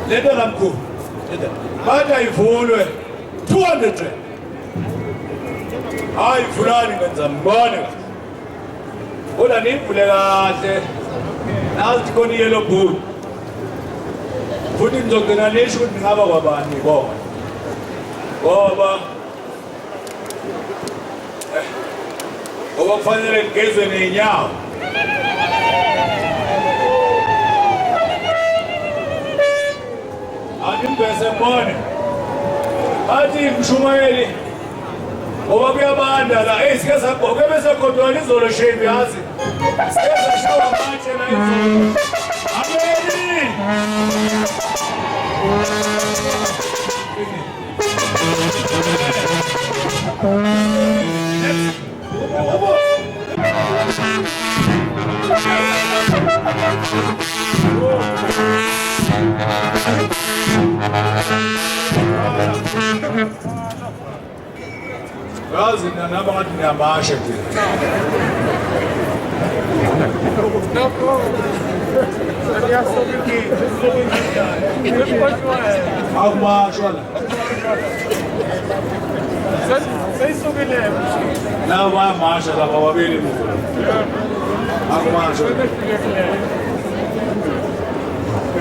lento lamkhulu bathi ayivulwe 200 hayi fulani ngenza mbone kodwa nivule kahle nazi khona yellow book futhi ngizogcina nisho ukuthi ngaba kwabani bona ngoba kufanele ngezwe neinyawo Angimbese mbone athi mshumayeli ngoba kuyabanda la sike sagqoke bese kodwa izolo shave yazi sike shawa manje la izolo ameni Yazi naba ngathi ngiyamasha nje. Akumasha la. Seyisukile. La bayamasha la bababili. Akumasha.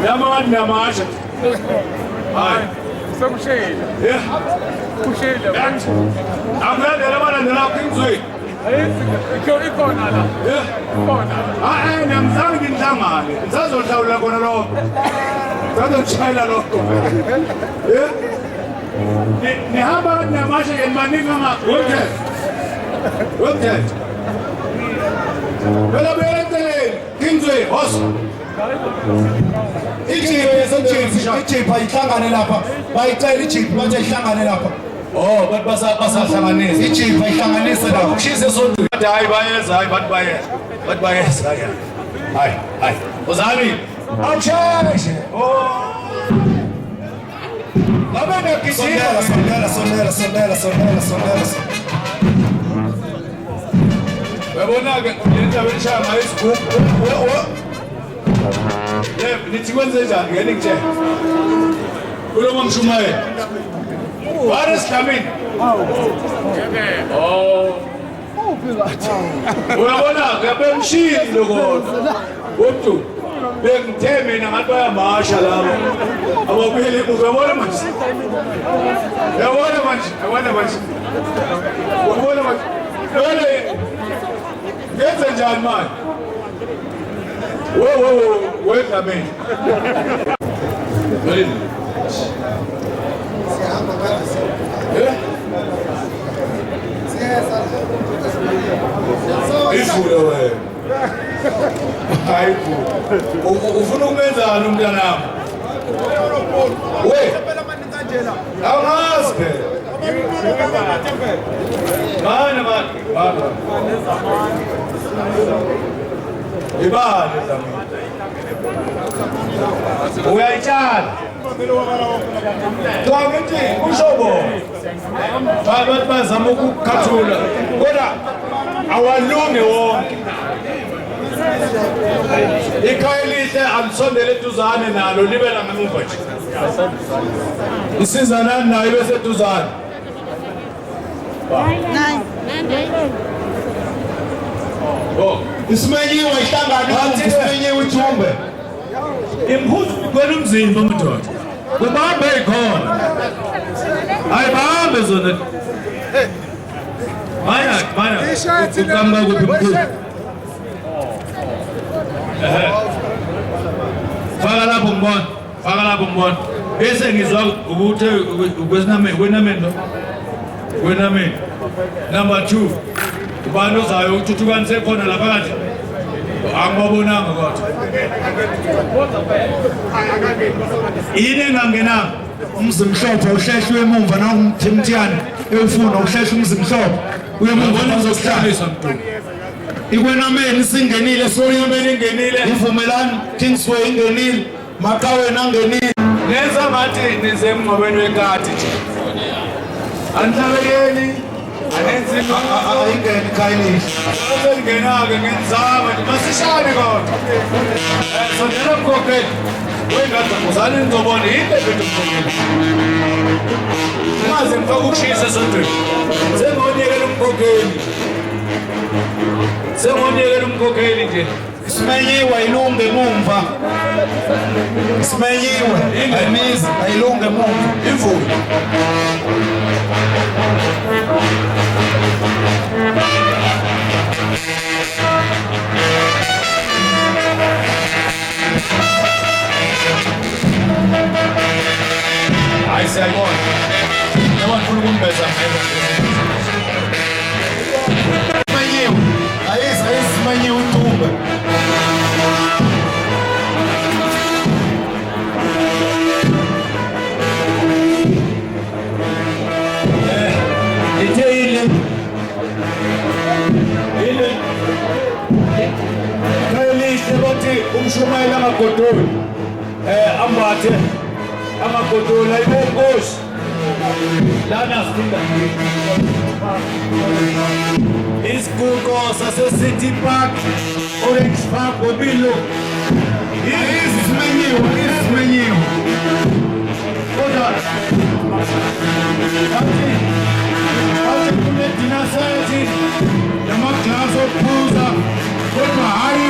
Naba ngathi ngiyamasha. Hayi. Sokushela. Yeah. Kushela. Amlandela balandela kwinzwe. Ikhona la. Yeah. Ikhona. Namzange ngihlangane. Ngisazohlawula khona lokho. Ngisazochayela lokho. Yeah. Nihamba namasha yemaninga okay. Okay. Bela belenteleni. Kinzwe host. Ijeep ayihlangane lapha bayicela ijeep bathi ayihlangane lapha bathi basahlanganisa ijeep ayihlanganise lapha ushise sonto hayi bayeza hayi bathi bayeza hayi uzani awusheshe ngabe ngigijima sondela uyabona-ke lento abelishaya ngayo isigubhu nithi kwenze njani ngeke ngitshela kuloma mshumayeli wari sidlamini uyabona-ke bemshilo kodwa umuntu bengithe mina ngathi bayamasha labo ababili uyabona manje ngenze njani manje wait a minute. Ifule wewe. Hayibo. Ufuna ukumenzana umntanami? We. Awumazi phela. Bana. Ibale zamini. Uyayitshala. Ngithi ushobo. Abantu bazama ukukhathula. Kodwa awalunge wonke. Ikhaya lihle alisondele eduzane nalo libe la ngemuva nje. Isizana nayo bese eduzane. Isimenyiwe ihlangana isimenyiwe ithumbe. Imhuzu kwena umzimba mntoda. Kubambe ikhona. Hayi bahambe zona. Bana. Uqamba kuphi mkhulu? Faka lapho mbona. Bese ngizwa ukuthi kwenamendo. Number 2. Ubani ozayo uthuthukanise khona lapha kanje. Angibabonanga kodwa. Yini engangenanga? Umzimhlophe uhleshwe emumva nangumthimthiyane efuna uhleshwe umzimhlophe. Uyemubona uzokuhlalisa mntu. Ikwenameni singenile, Soyameni ingenile, ivumelani Kingsway ingenile, Makawe nangenile. Nenza ngathi nize emngcwabeni wekati nje. Anhlabeleni ayingeni khayini sengenake ngenzama masishane kodwa sondela mkhokheli wengathi uzali nizobona yini lethu mkhokheli maze ngifaka ukushisa esontweni sengonyekela umkhokheli nje Simenyiwe ilunge mumva. Simenyiwe ayimizi ayilunge mumva. Imvula. Hayi siyayibona. Yabona ufuna ukumbeza. Simenyiwe. Ayisimenyiwe uTumba. Umshumayela amagodolo ambathe amagodolo ayibonkosi lana sidinga isibuko sase City Park Orange Park Obilo isimenyiwe kodwa athi kunedina sathi namaglasi okuphuza kodwa hayi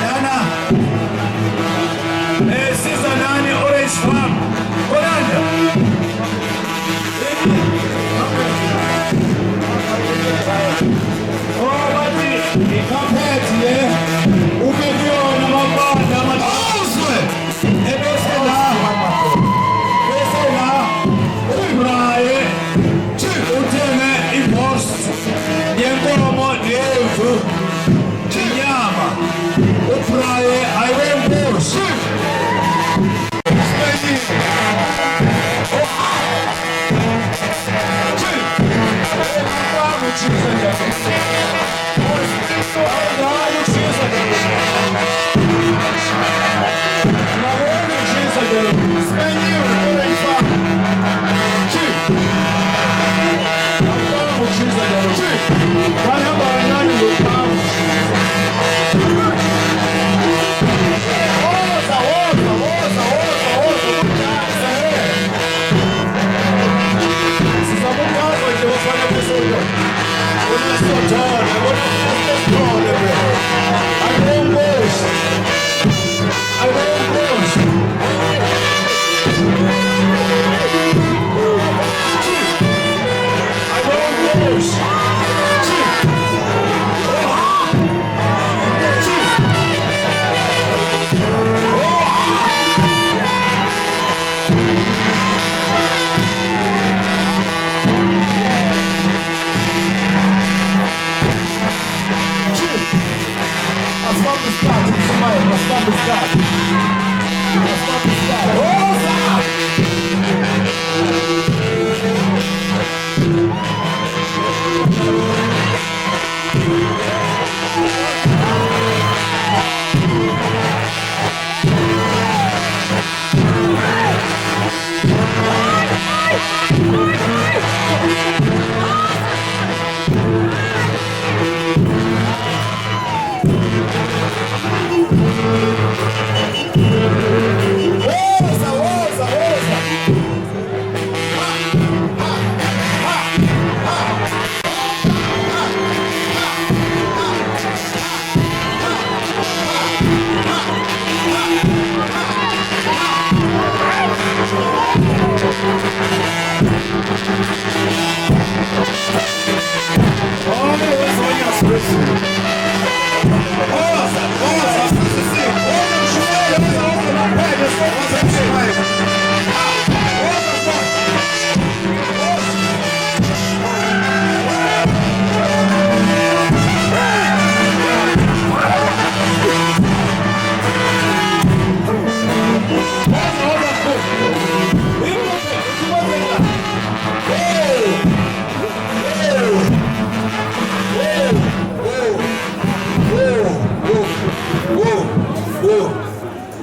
Yana siza nani Orange Farm Kolanda wati ikapeti umeviona mabanda matuzwe ebesela ubraye utene ipost yenkomo nevu nyama ubraye ayembush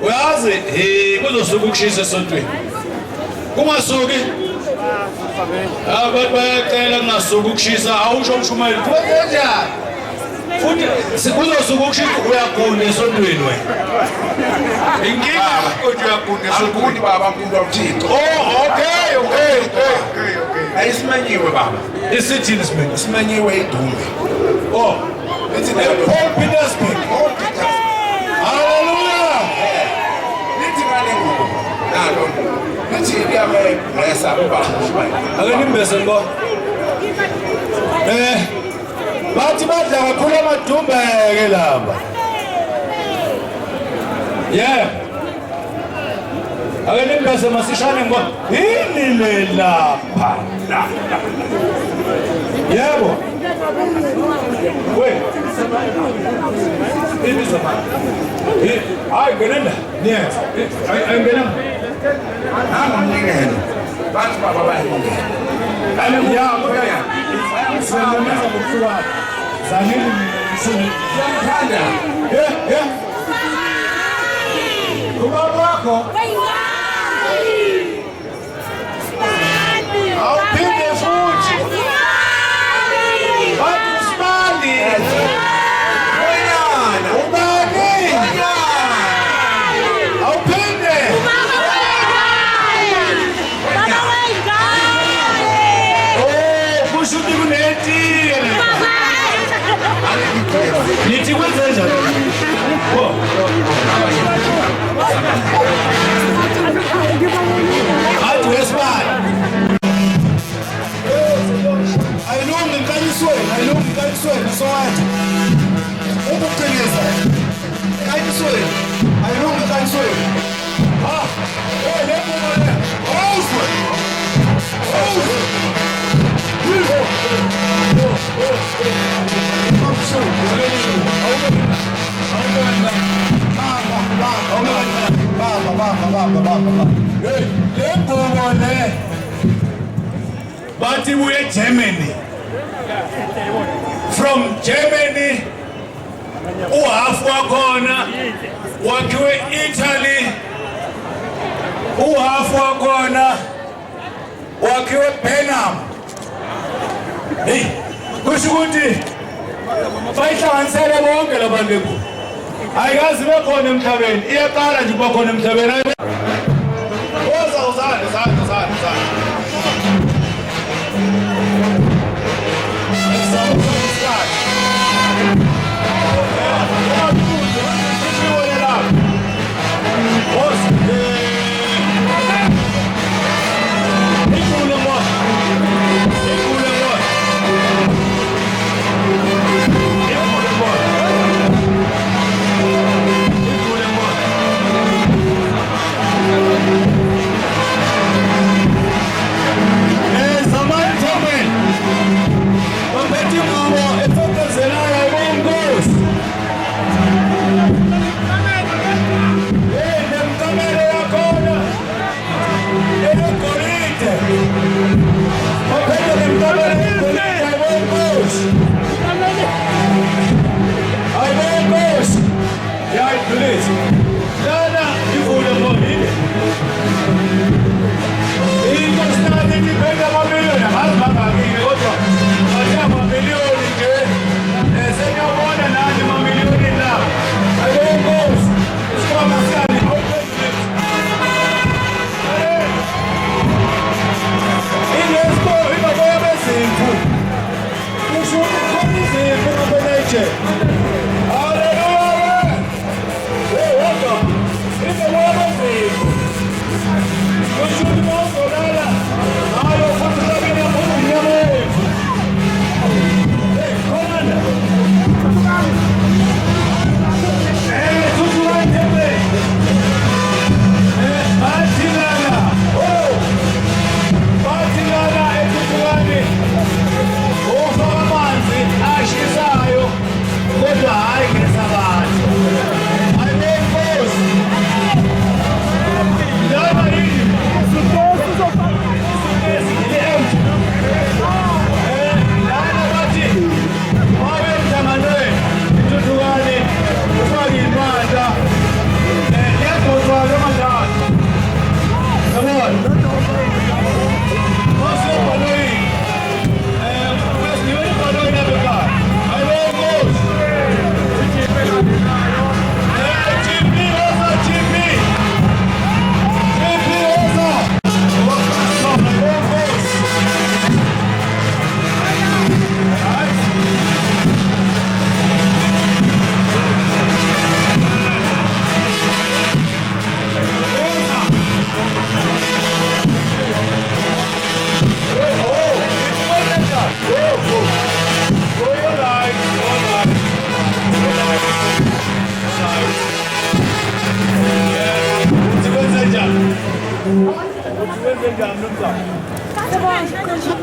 Uyazi kuzosuka ukushisa esontweni Kungasuki. Abantu bayacela ngasuka ukushisa awusho umshumeli. Kanjani? Futhi sikuzosuka ukushisa uyagunda esontweni wena. Inkinga ukuthi uyagunda esontweni. Akuthi baba umuntu omthixo. Oh, okay. Ayisimanyiwe baba. Isithini simenye? Isimanyiwe idumbe. Oh, Lithi Paul Petersburg. Hallelujah. lithi ngale ngubo. Nalo. Lithi liyamesa baba. Ake nimbese ngibona. Bathi badla kakhulu amadumbe ke lapha. Yeah. Ake nimbese masishane ngibona. Yini le lapha? Yebo. Wait. Ini sama. Hayi ngenenda. Yes. Ayingena. Ngamnikelo. Bathi baba bayakungena. Ya, ngoya. Siyameza ngokuwa. Zanele mina Siyamthanda. Yeah. Ubaba wakho awuphinde futhi. Bathi uSibali. Wena. Ubani? Awuphinde. Oh, kusho ukuthi kunetile. Nithi kwenze njani? Oh. Athi wesibali. Ayilungi inkanyisweni sowathi. Ukuqinisa. Inkanyisweni. Ayilungi inkanyisweni. Ha. Le mbumo le. Awuzwe. Bathi buye Germany. From Germany uhafu wakhona wakhiwe Italy. Uhafu wakhona wakhiwe Penam. Hey, kusho ukuthi bayihlanganisele bonke labantu lebu. Ayikazi bekhona emhlabeni. Iyaqala nje kuba khona emhlabeni. Uzana.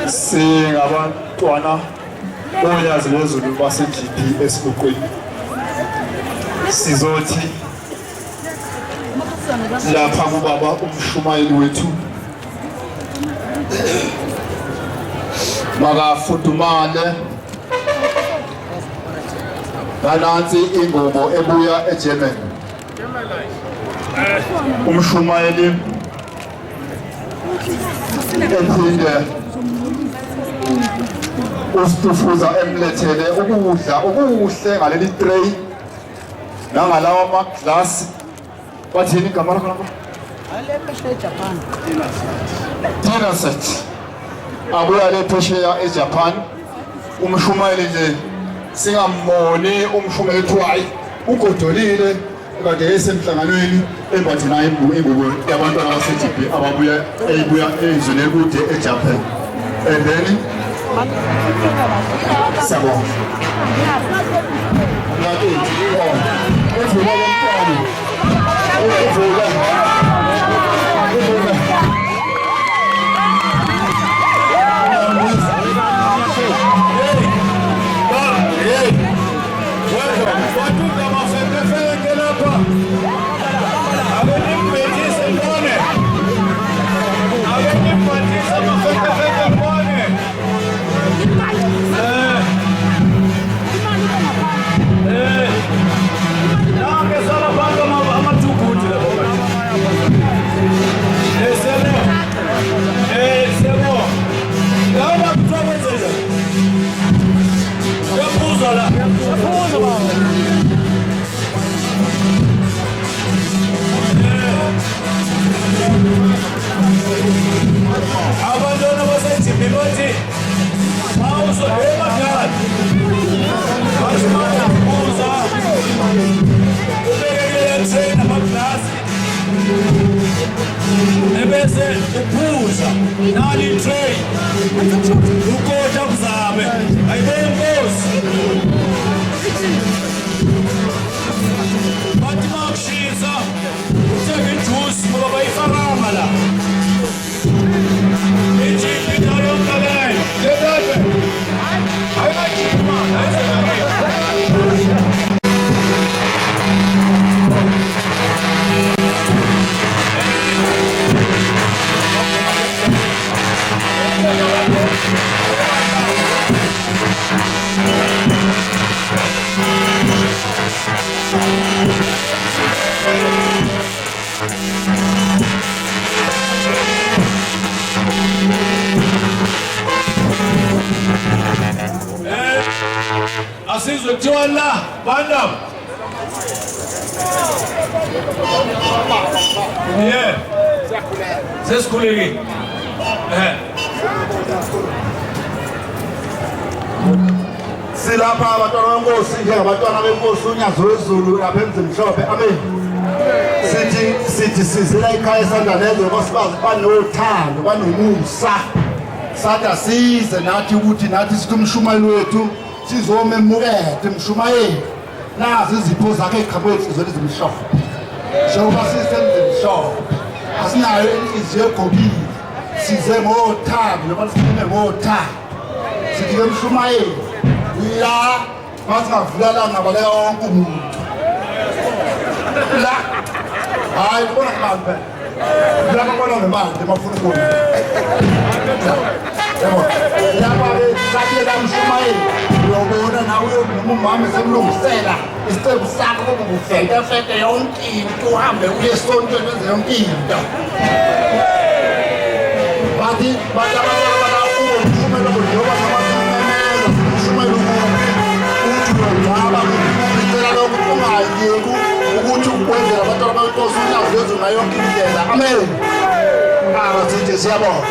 Singabantwana bonyazi lwezulu base-GP esibukwini. Sizothi lapha kubaba umshumayeli wethu makafudumale nanansi ingubo ebuya eGerman. Umshumayeli ephinde usifuza emlethele ukudla okuhle ngaleli tray nangalawa amaglasi. Bathini igama lakho lapha? Dinner set. Abuya le phesheya eJapan. Umshumayeli nje singamboni umshumayeli ethu hayi ugodolile kade esemhlanganweni embathi naye ingubo yabantwana base-GP ababuya ezweni ekude eJapan. And then sabo ebese uphuza nali tray ukotha kuzabe ayibona inkosi bathi makushisa uthenge ijuice ngoba bayifarama la ijipi njalo mkaleyo yedade ayibajima asizwe kuthiwa la bandam yeah sesikhulekile silapha abantwana benkosi njengabantwana benkosi unyazo wezulu lapha emzini mhlophe. Amen. Sithi sizila ikhaya esandla nezwe nkosikazi banothando banomusa sathi asize nathi ukuthi nathi sithi umshumayeli wethu sizomemukela umshumayeli nazi izipho zakhe eziqhamuke ezizweni ezimhlophe njengoba sisemzini mhlophe asinayo inhliziyo egobile size ngothando noma sikhulume ngothando sithi ke umshumayeli la masingavulala ngabale yonke umuntu la hayi bona kambe la bona ngemali emafuna ukona yabo lapha sathi la umshumayeli uyobona nawe uyomama semlungisela isicebo sakho ukufeka feke yonke into uhambe uye esontweni wenze yonke into bathi abantwana umshumayeli njengoba namasimemelo umshumayeli ngaba ngicela lokho ungayeki ukuthi ukwenzela abantwana benkosi unyazo wezulu yonke indlela. Amen. Sithi siyabonga.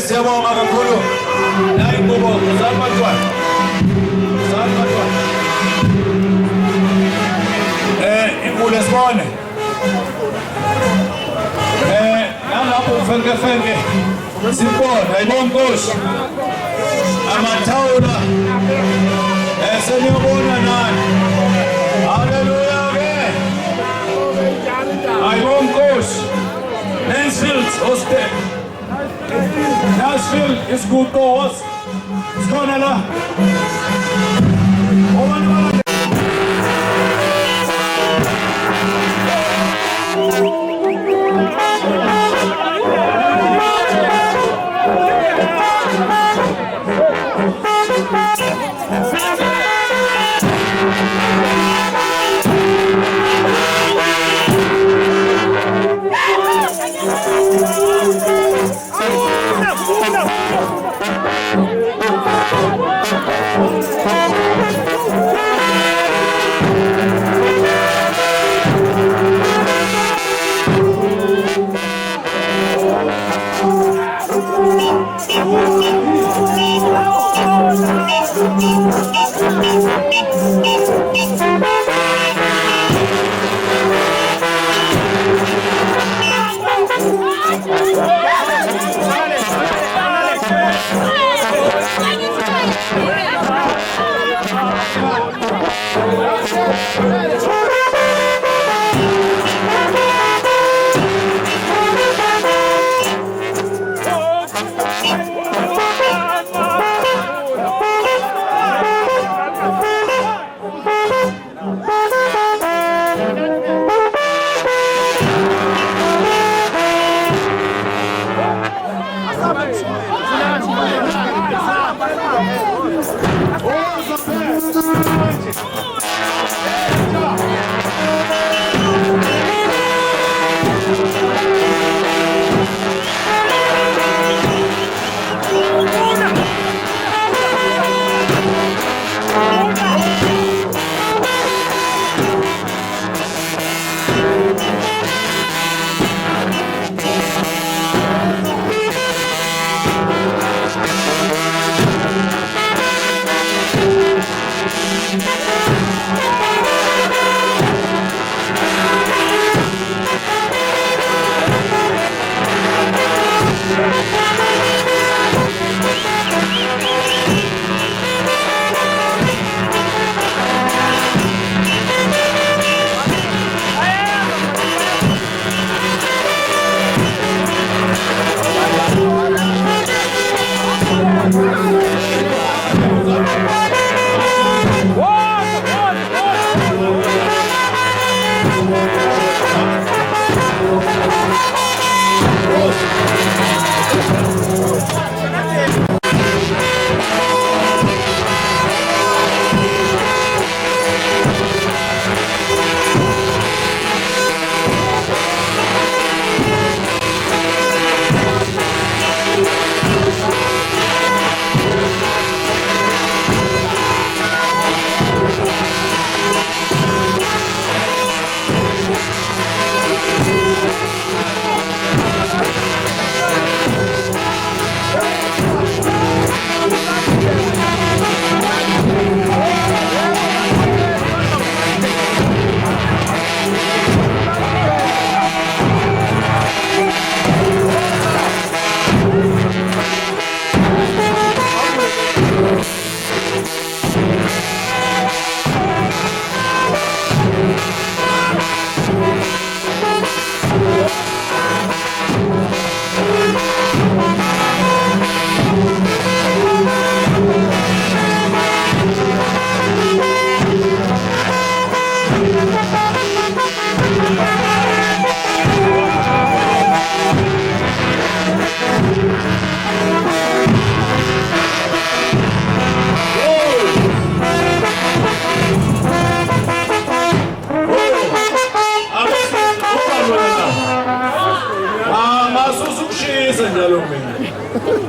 Siyabonga kakhulu nayi ingubo zabantwana inkulu esibone nalapho ufenke sibona ayibona inkosi amathawula seniyobona nani. Haleluya ke ayibona inkosi Mansfield Hostel Nashville isigubhozi sikhona la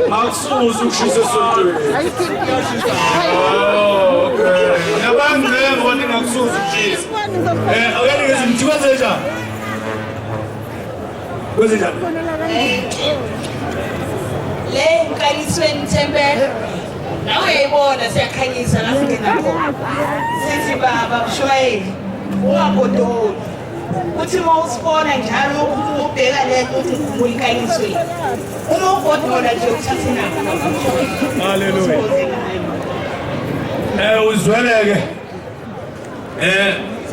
Maksuzu ushise sontweni. Oh, okay. Yabantu ngevoni ngaksuzu ushise. Akani ngizimthi kwenze njani? Kwenze njani? Le mkanyisweni Thembele. Nawe uyayibona siyakhanyisa la singena khona. Sithi baba mshwayeli. Ungagodoli. Uthi mawusibona njalo ubheka lento uthi ngumkanyisweni. Uma ugodola nje uthatha inamba. Hallelujah. Uzweleke.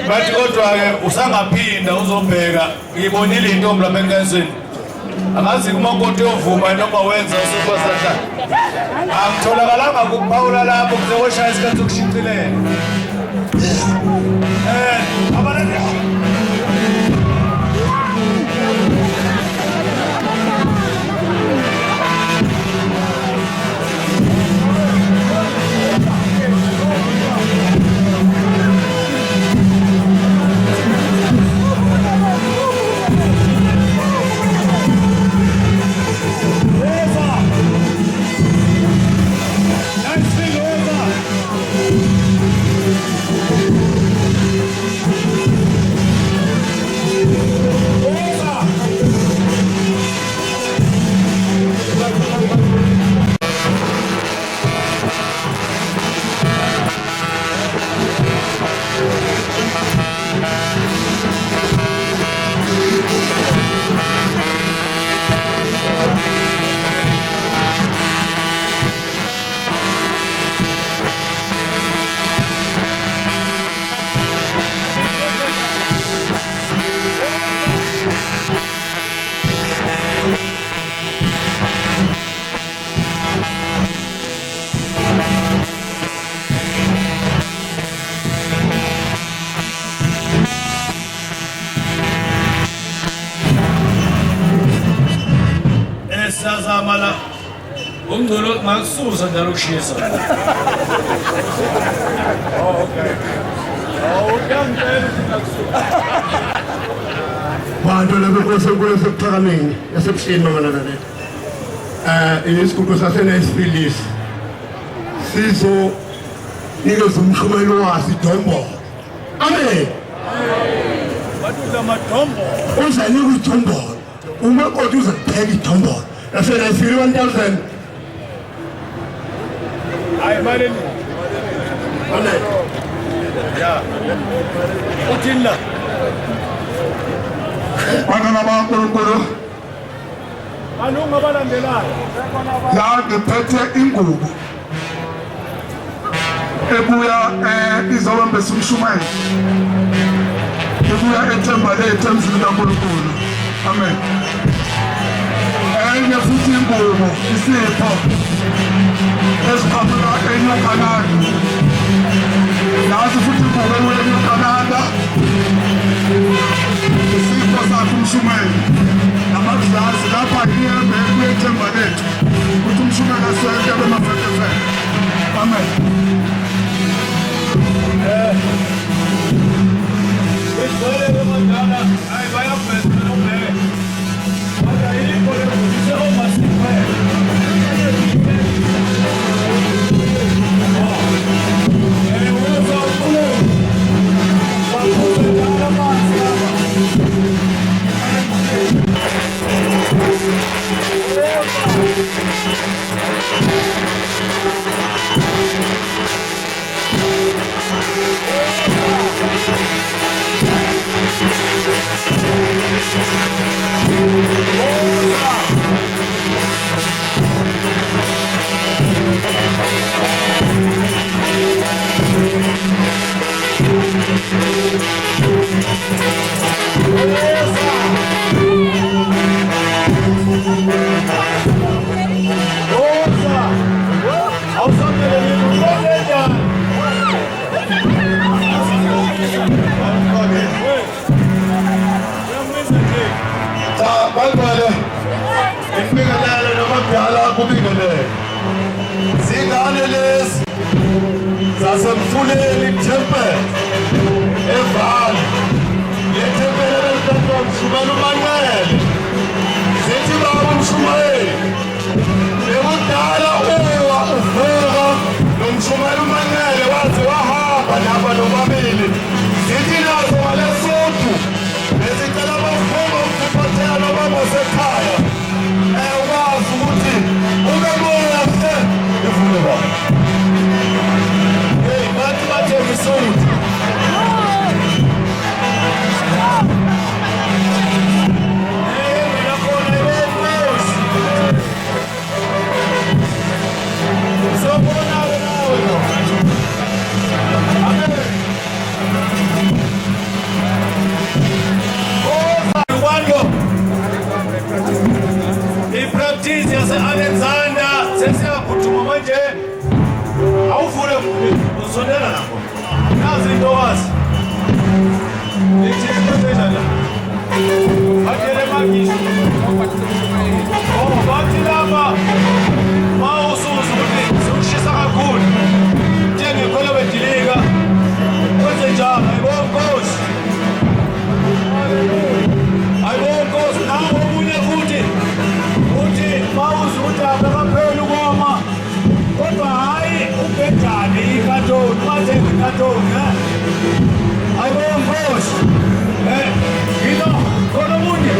Bathi kodwa ke usangaphinda uzobheka ngibonile intombi lapha enkanyisweni. Angazi kumakoti yovuma noma wenza usuphasatha. Angitholakalanga kuphawula lapho kuzoshaya isikhathi sokushicilela. Abalandi sazamala umngcolo makususa njalo ukushisa. Okay. Uyangitshela bantu lebekwesekulo sephakameni esebushini mamalana isigubhu sasenesipilisi sizo nikeza umshumelo wasi idombolo. Amen. Bathuza madombo. Uzanika idombolo umakoti uzakupheka idombolo yasena ifile 1000. Hayi malini. Amen. Ya. Uthini la? Bantwana baNkulunkulu Anunga balandelayo. la ngiphethe ingubo ebuya izobambesa umshumayeli ebuya ethemba lethu emzini kaNkulunkulu. Amen. Enye futhi ingubo isipho esiqhamuka eNew Canada. Nazi futhi ingubo ebuya eNew Canada isipho sakhe umshumayeli namazazi lapha iyembe ebuya ethemba lethu ukuthi umshumayeli asweke bemafetefete. Amen. Isole bemandala. Hayi bayaphetha nomlele. Manje yikho lekuzise omasiphele. Sasemfuleni temple evali le temple lento mshumela umanqele sithi baba umshumayeli ekudala uwa ufika nomshumela umanqele wathi wahamba lapha nobabili sithi nazo ngalesothu besicela bafuma ukuphathela nobaba sekhaya ekwazi ukuthi ube moya evule baba. yazi intokazi ithi iqhubeka la atele magisho bathi lapha mawusuza ukuthi sokushisa kakhulu njengekholo bedilika kwenze njalo ayibonkosi nawo omunye futhi uthi mawuza ukuthi abekaphela ukoma kodwa hayi ubhedane ikatoni wathenga ikatoni ayibonkosi yino khona omunye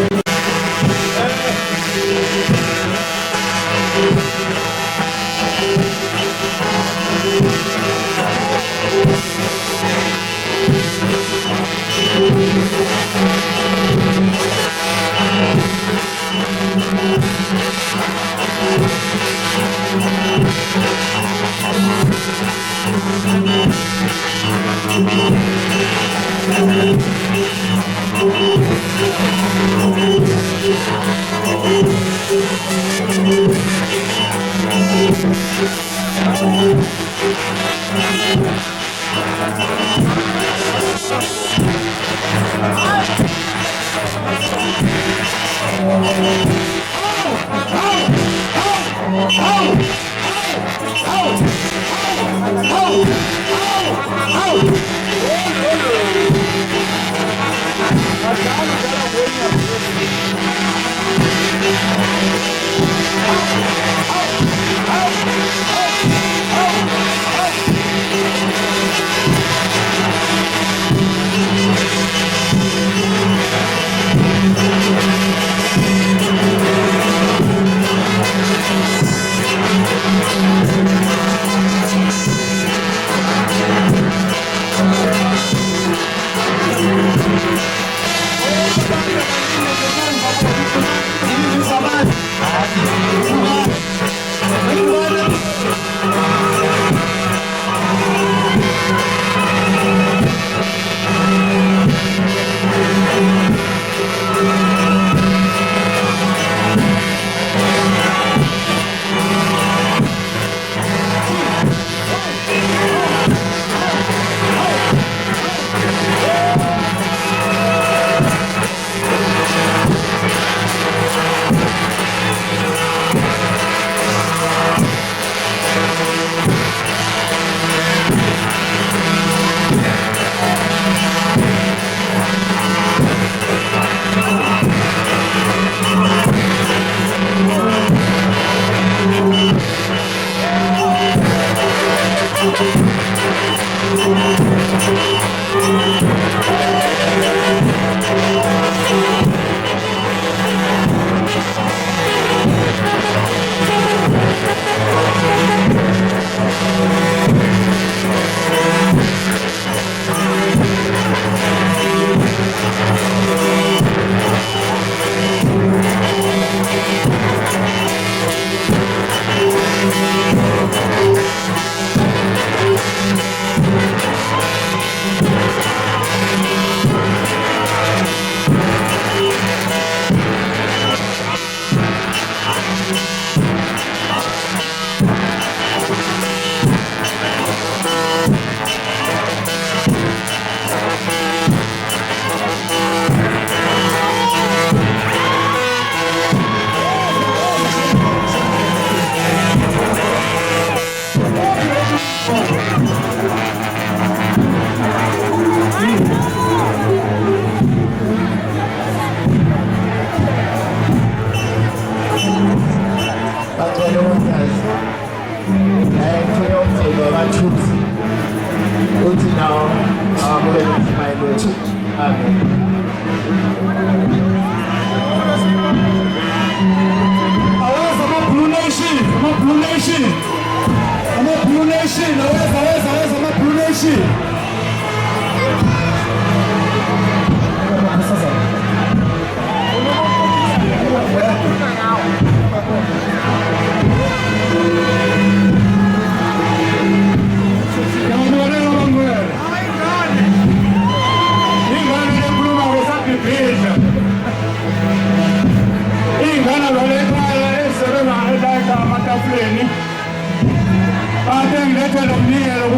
Atengilethela umnikelo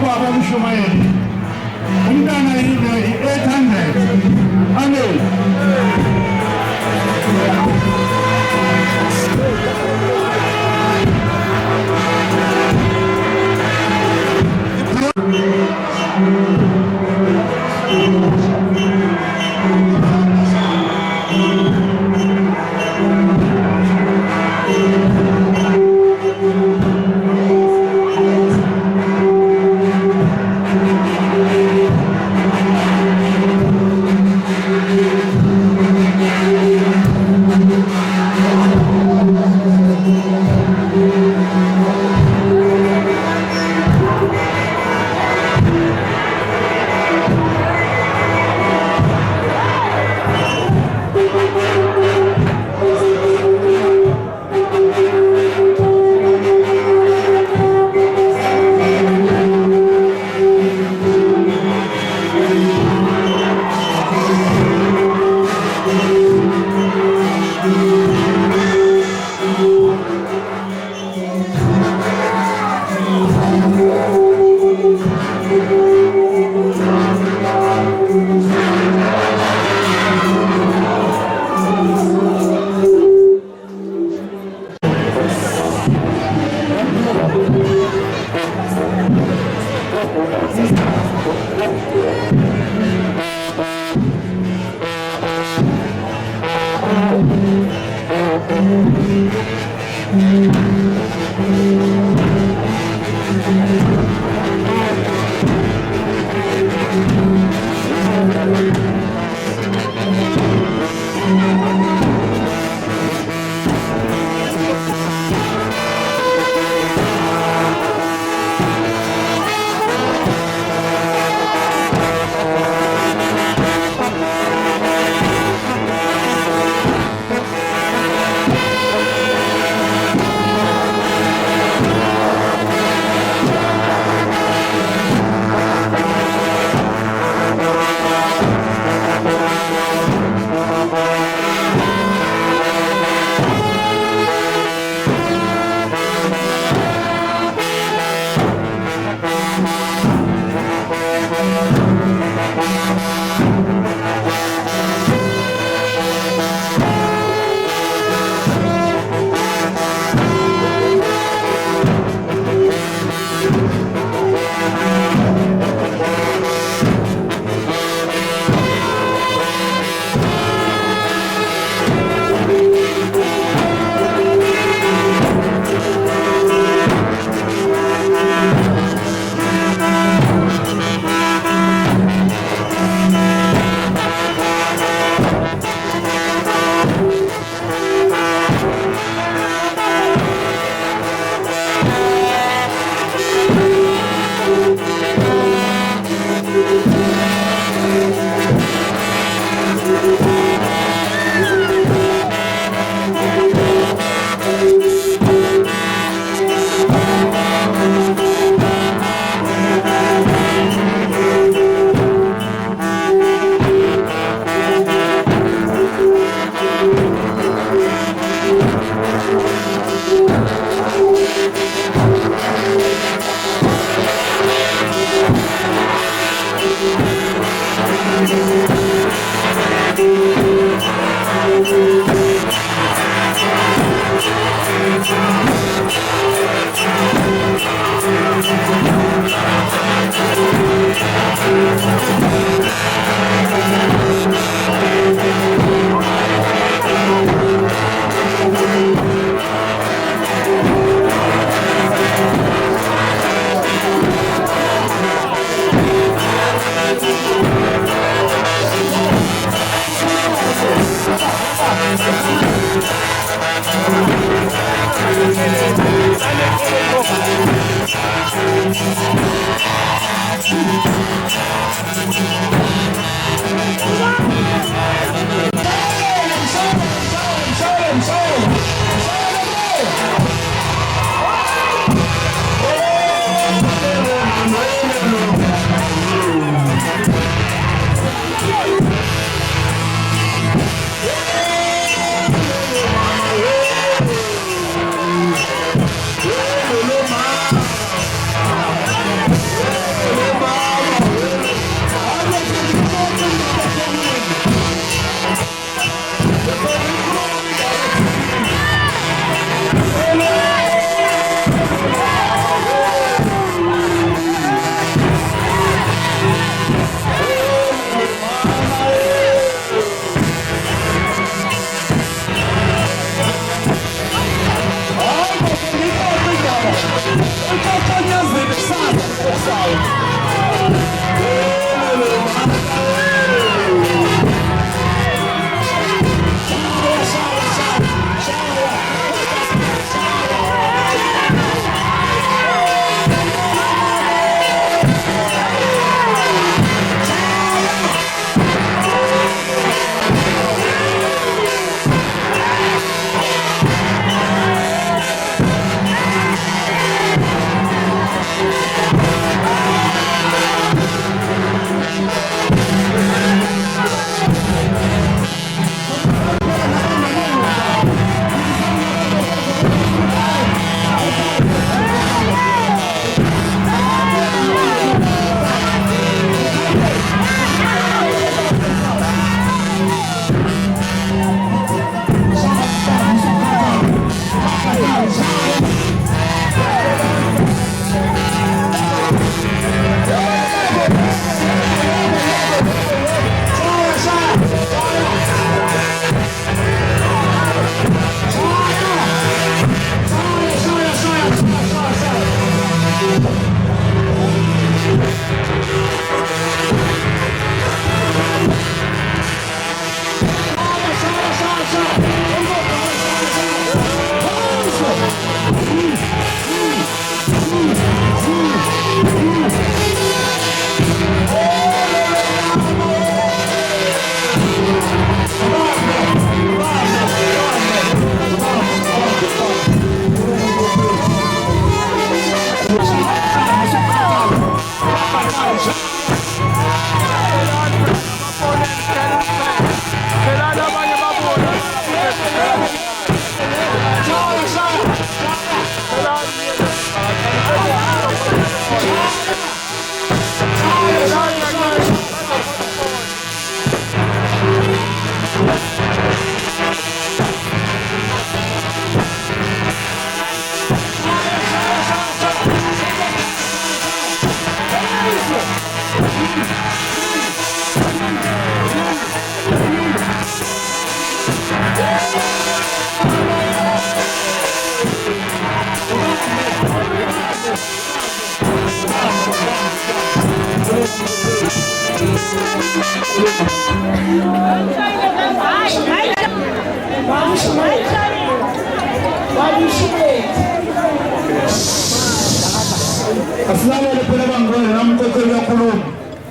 Asilale phela bangcwele namkhokheli kakhuluma.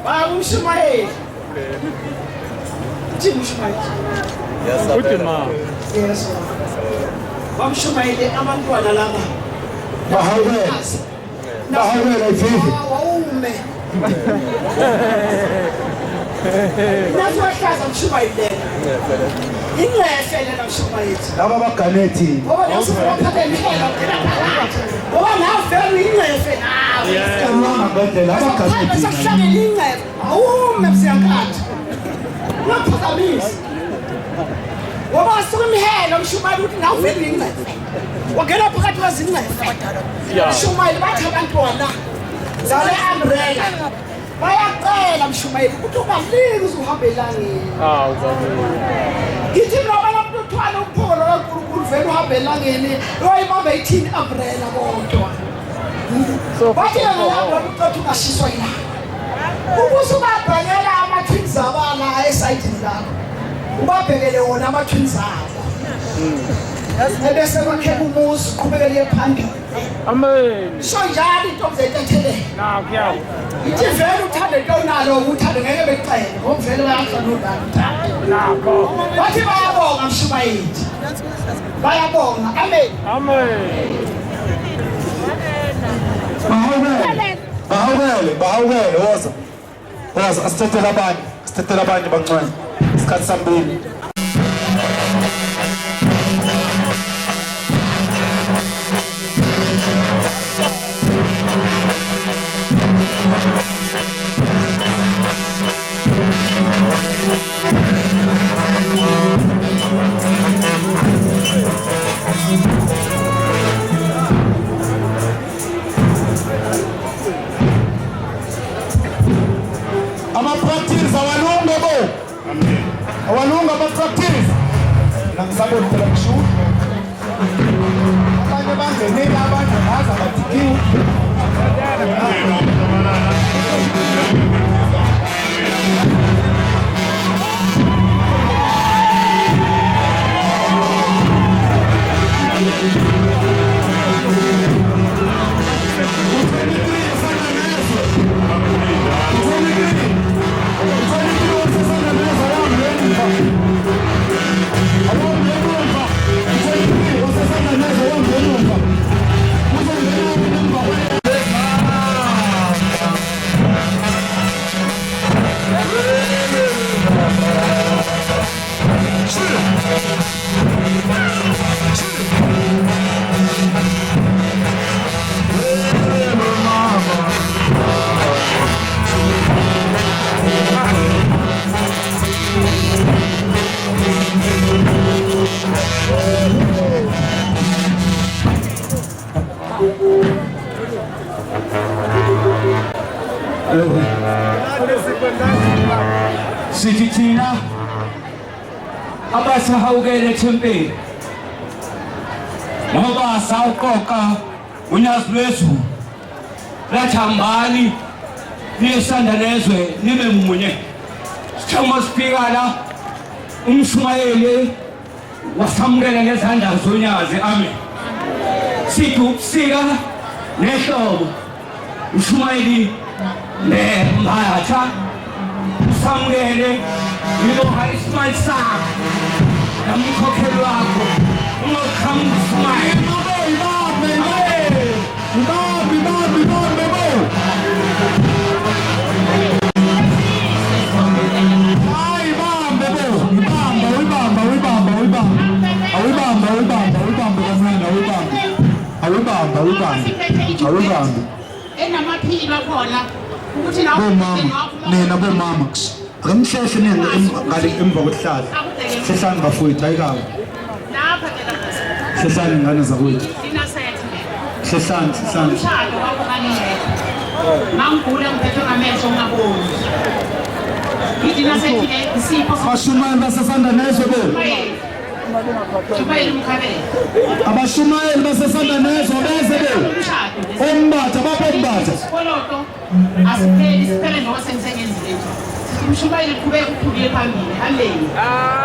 Baba uShumayeli. Thini uShumayeli? Uthi ma. Yes. Baba uShumayeli abantwana laba. Bahawela. Bahawela ififi. Wawume. Nasohlaza uShumayeli. Ingcehle lena uShumayeli. Laba baganethini. Ngoba nasifaka imhelo phela phakathi. Ngoba nawe vele ingcehle nawe. Kama ngandlela abaganethini. Sakuhlangela ingcehle. Awume msiyankatha. Ngaphakamisa. Ngoba suka imhelo uShumayeli uthi nawe vele ingcehle. Wangena phakathi kwezingcehle abadala. uShumayeli bathi abantwana. Zale umbrella. Bayaqela uShumayeli ukuthi ungaliki uzuhamba elangeni. Ngithi mina abantu uthwala umpholo kaNkulunkulu vele uhamba elangeni loyibamba ithini umbrella kodwa. Bathi ngiyahamba ukuthi ungashiswa yilanga. Ukuze ubabhekela ama-twins abala esayidini lakho. Ubabhekele wona ama-twins abo. Ebese kwakheka umuzi uqhubekele phambili. Amen. So njalo intombi zethethelele. Nakho. Ithi vele uthande into onalo uthande ngeke becele ngoba vele bayazana udala uthande. Nakho. Bathi bayabonga uShumayeli. Bayabonga. Amen. Amen. Bahawele woza. Woza asithethele abanye bangcwele. Isikhathi sambili. Ama-practice awalunga bo. Amen. Awalunga ama-practice. Nangisabona phela kusho. Abanye bangenile abanye ngaza batikiwe. Sithi thina abasahawukele thempeli ngoba sawuqoqa unyazi lwethu lathambani liyesanda nezwe nibe munye sithoma sifika la uMshumayeli wasamukela ngezandla zonyazi amen sithi ubusika nehlobo uMshumayeli nembatha samukele ngiloha isimali sakho namkhokheli wakho ungakhamba uShumayeli awubambe enamaphilo khona ukuthi nawo nina bomama akamsheshe ngale emva kwehlala sehlani bafowethu ayikawo lapha ke la sehlani ingane zakwethu inasethe sehlani umshado wakho kaningeke mangigula ngiphethe ngamehlo ngaboni ngithi nasethi isipho abashumayeli basesanda nezwe bo Shumayeli umkhabela abashumayeli basesanda nezwe beze bo umbatha bapho umbatha isikoloto asipheli siphele ngoba sengizengenzile umshumayeli qhubeka uphukile phambili. Hallelujah.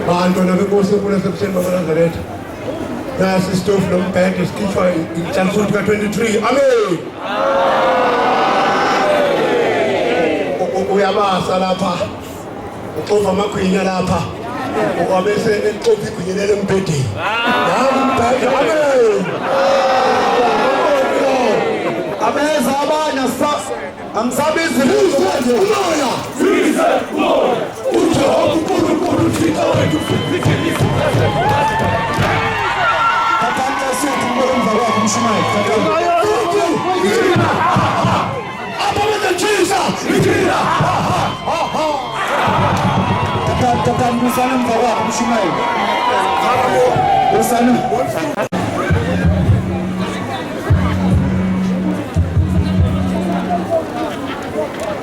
Bantwana benkosi kulesebusheni babaNazaretha. Nasi isitofu nombhede sikhishwa inhlanhla ka-23. Amen. Uyabasa lapha. Uxova amagwinya lapha. Wabese exova igwinyelele embhedeni. Umbhede. Amen. Abeza abanye angisabizi umoya. Size umoya. Ujehova uNkulunkulu uThixo wethu siphikisa. Tatanta sithi ngomva kwakho umshumayeli. Tatanta. Abamele Jesus. Ikhila. Tatanta musana ngomva kwakho umshumayeli. Usana.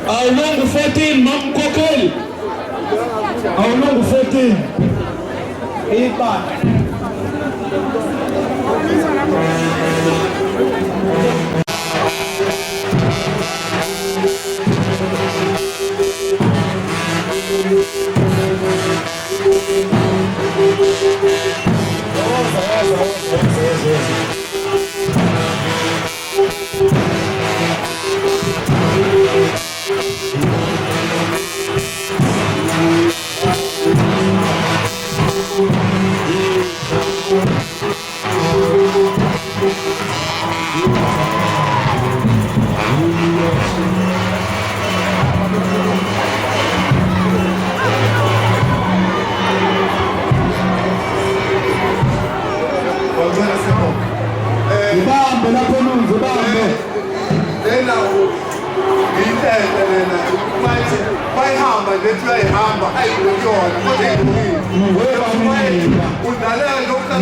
Awulungu 14 mamkhokheli. Awulungu 14. Iba. Ibambe lapho nunzi ibambe. Lena intente lena manje bayihamba lethi uyayihamba ayikuyona kodwa ayilungile. Udlalela lokho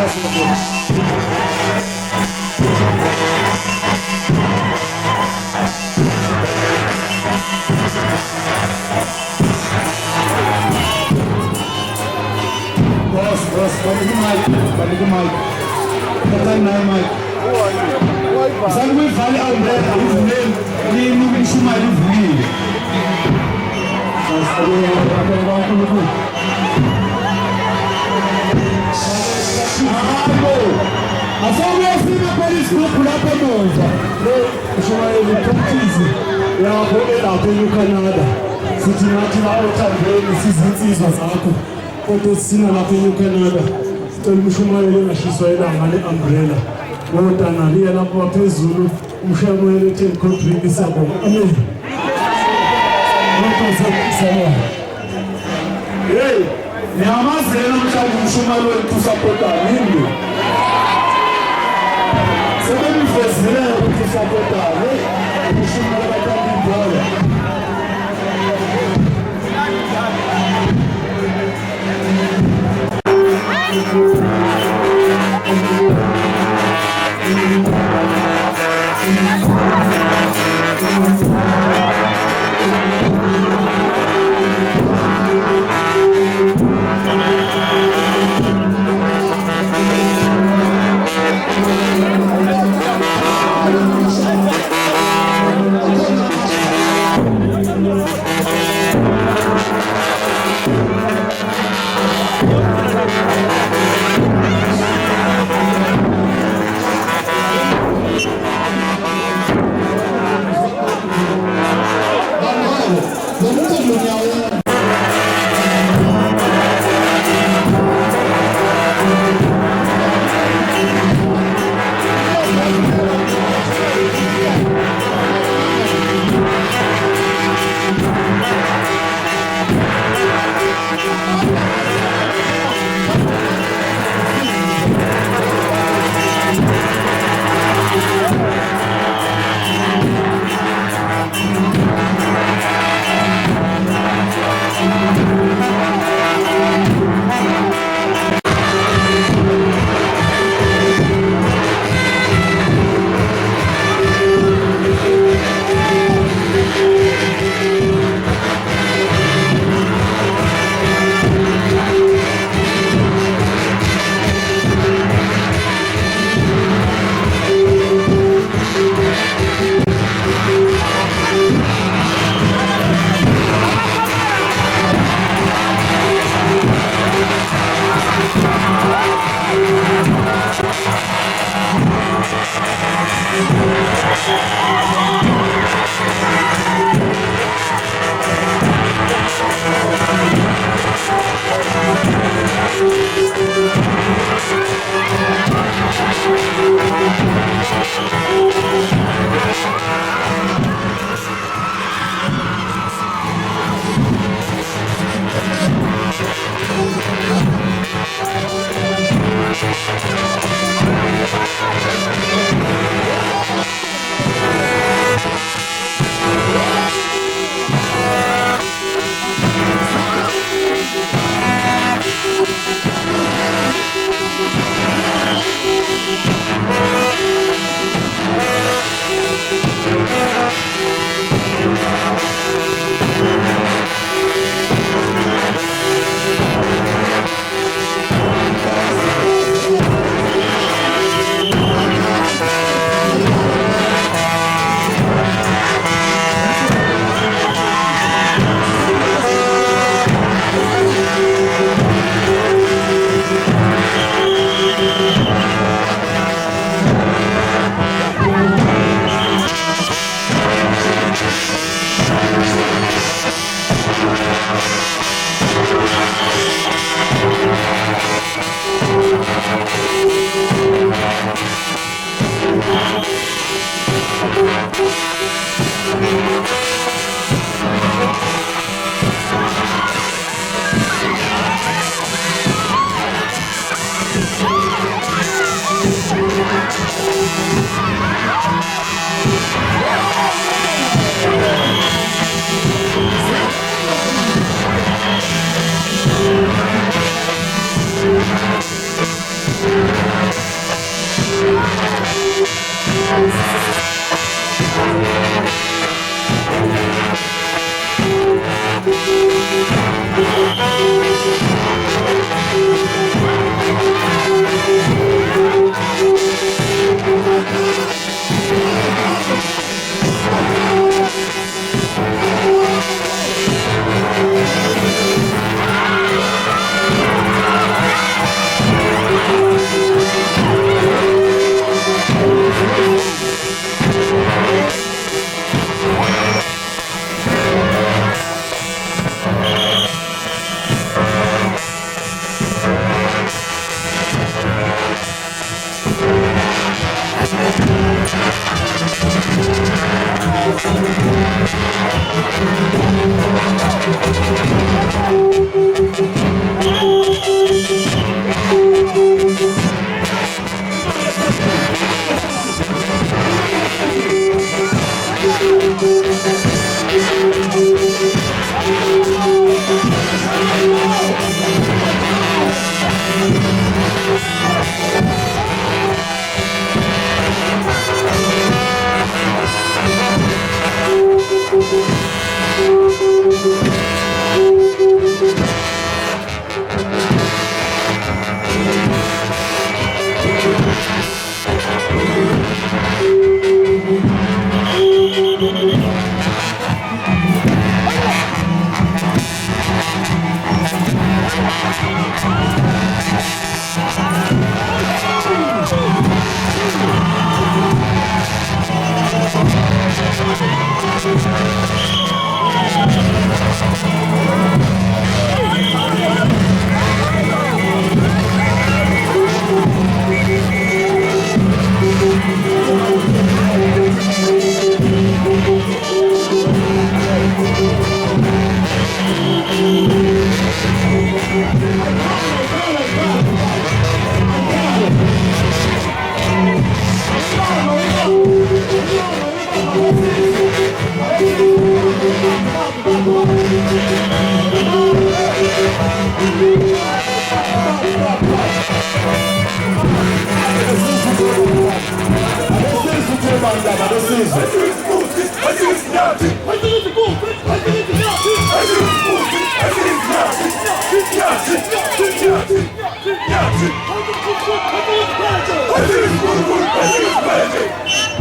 Boss, balik ke mic. Tekan naik mic. Saya gue vale umbrella, uvuleni. Ini mshuma uvulile. Asawuyafika police group lapho emuva. Ushumayeli practice yakho elapho eCanada. Sithi nathi la othandeni sizinsizwa zakho. Kodwa sina lapho eCanada. Sicela umshumayeli engashiswa ilanga le-umbrella. Ngotana liya lapho phezulu umshumayeli ethi contribute sabo. Amen. Hey, niyamazela mhlawumbe umshumayeli wethu support yini? Sebemfezile ukuthi support umshumayeli bathanda ibhola.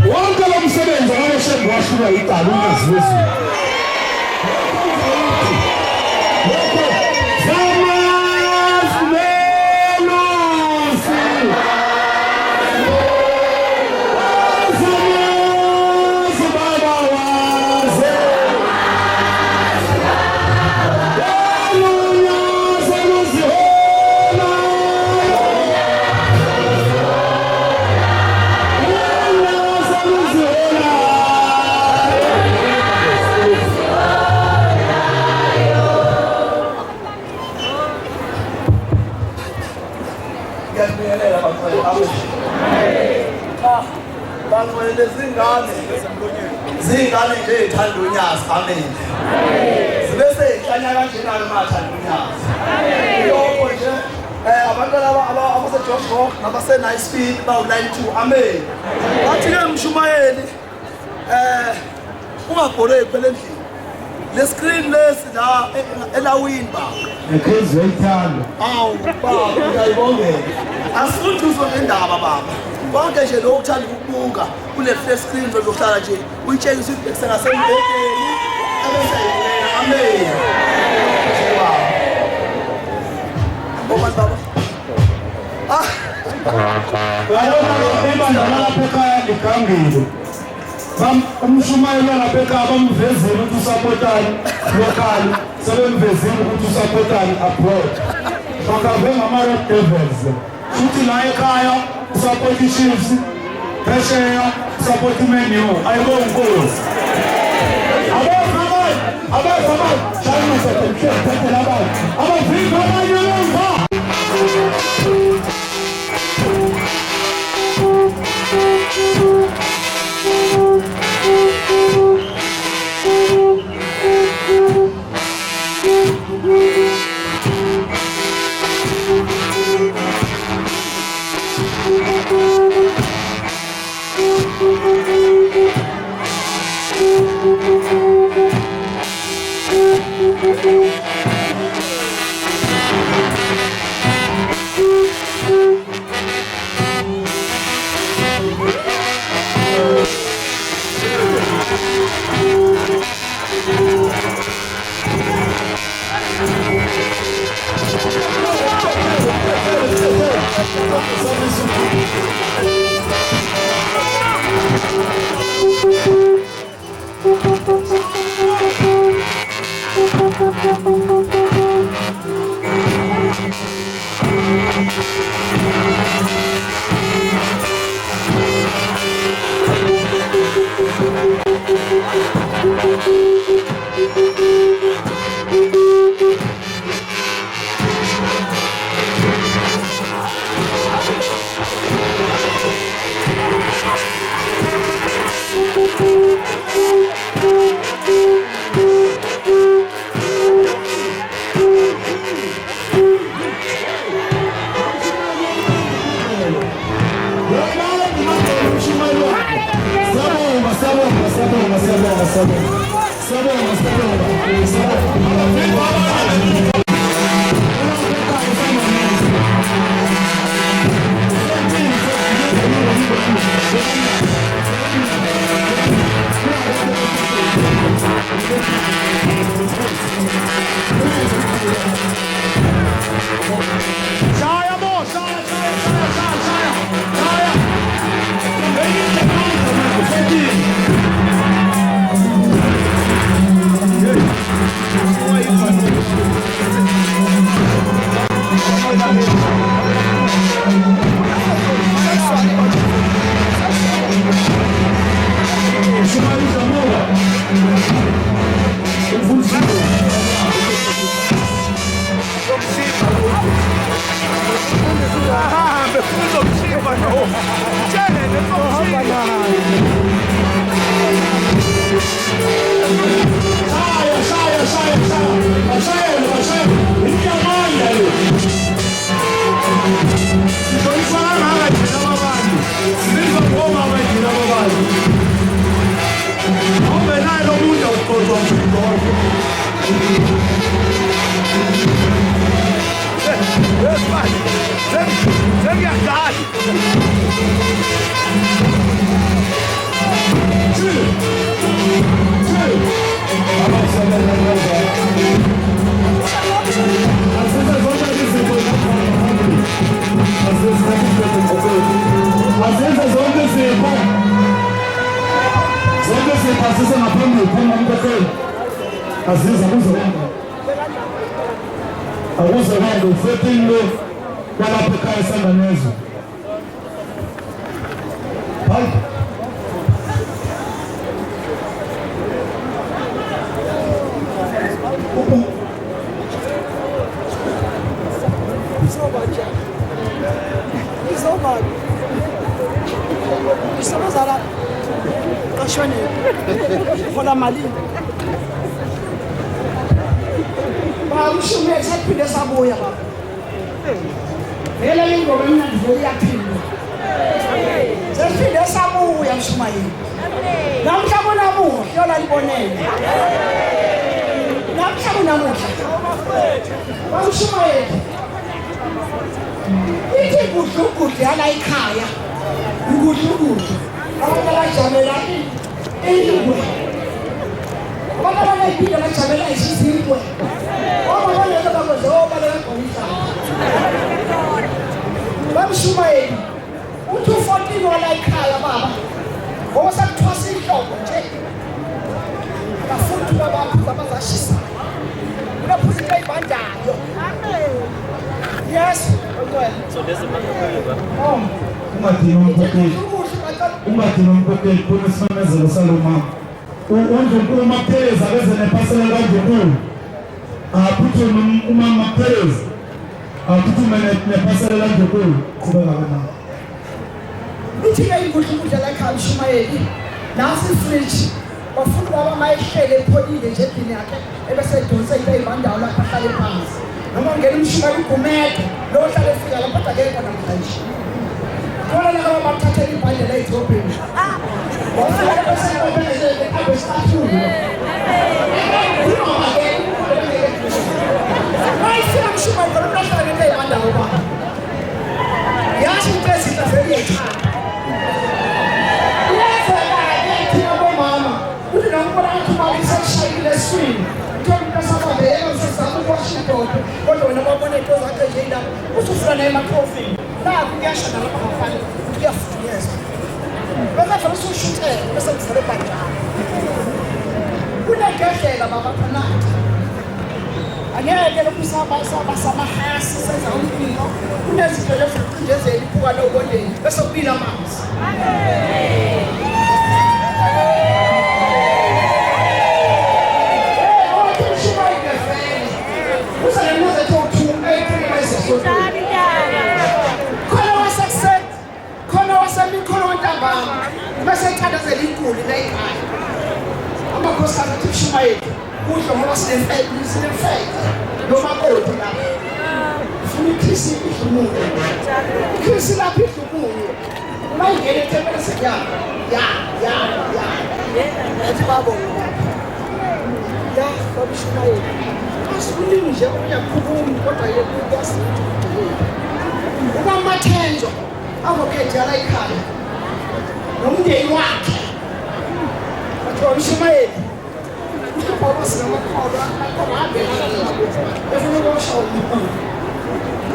Wonke lo msebenzi akashe ngwashula idala ungazizi. Zingane nje ethanda unyazi amen zibe seyihlanya kanjena mathanda unyazi yonke nje abantwana abase Josh Rock nabase Nice Speed bawu line 2 amen bathi ke Mshumayeli ungabhoreki phela endlini le screen lesi la elawini ba Ekhezi ayithanda awu baba ngiyayibongela asifuni uzondaba baba bonke nje lo uthanda ukubuka kule flat screen lokuhlala nje uyitshengisa ukuthi besengasembhedeni abesayilela amen baba baba Ibandla lapha ekhaya ligangile. Umshumayeli lapha ekhaya bamvezile ukuthi usapotani local, sebemvezile ukuthi usapotani abroad. Bakave ngama-Red Devils. Futhi la ekhaya usapota i-Chiefs, phesheya usapota i-Man U. Ayibonge Nkosi. Abafana, shayina sethe labantu. Abafika abanye emva. Shaya mo, shaya. Ladies and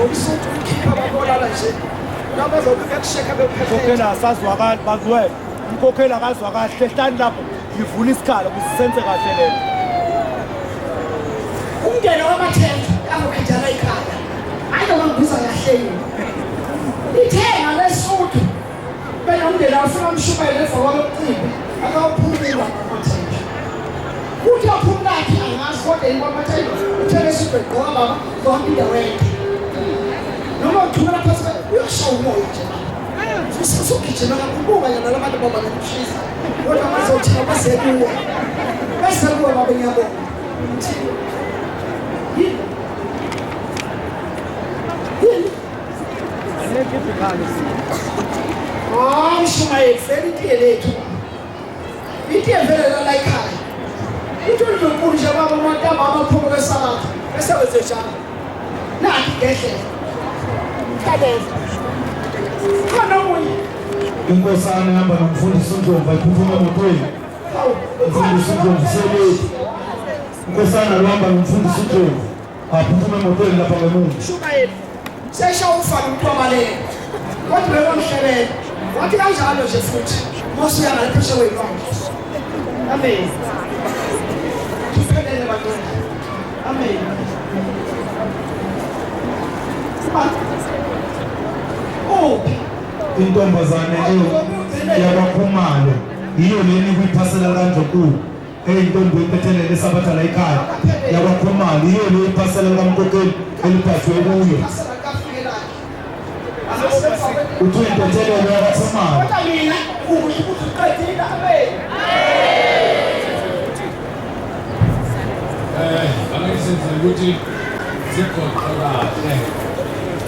ngomsuku ukhipha ababolala nje nabazokuke kusheka bephethe Mkhokheli asazwakali bakuwena. Mkhokheli akazwakali. Hlehlani lapho ngivula isikhala ukuze senze kahle lento. umndeni wamathemba amukhijana ikhaya hayi noma ngibiza kahle yini ithenga lesuthu bena umndeni afuna umshubele emva kwalomcimbi akawuphumula ngamathemba kuthi aphumulathi angazi kodwa yini kwamathemba uthele isibhe gqoka baba zonke indawo yonke noma uthumela phasi uyashaya umoya nje sisugijima kakhulu kanye nalabantu baba nokushisa kodwa bazothina basekuwe baba ngiyabonga Shumaye itiye lethu itiye vele la ekhaya uthi uNkulunkulu nje baba amantamba amaphupho kwesabatha esebenze njalo nathi ngehlela kadeza khona munye Inkosana ihamba nomfundisi uNdlovu ayiphuphuma emotweni. Umfundisi uNdlovu selethu. Inkosana luhamba nomfundisi uNdlovu aphuphuma emotweni lapha ngemuva. Shumaye sesha umfana umntwabaleke kodwa bebamhlebele wathi kanjalo nje futhi Mosi uyangale pheshewe yilwandle. Amen. Tuphelele bantwana. Amen. Intombazane yabakhumalo yiyo leni kuyiphasela kaNdlovu eyintombi ephethelele esabatha la ekhaya yabakhumalo yiyo le iphasela kaMkhokheli eliphathwe kuyo. Uthi impethelelo yabakhumalo kodwa mina ukuthi uqedile. Amen. Angisenze ukuthi sikhona kahle.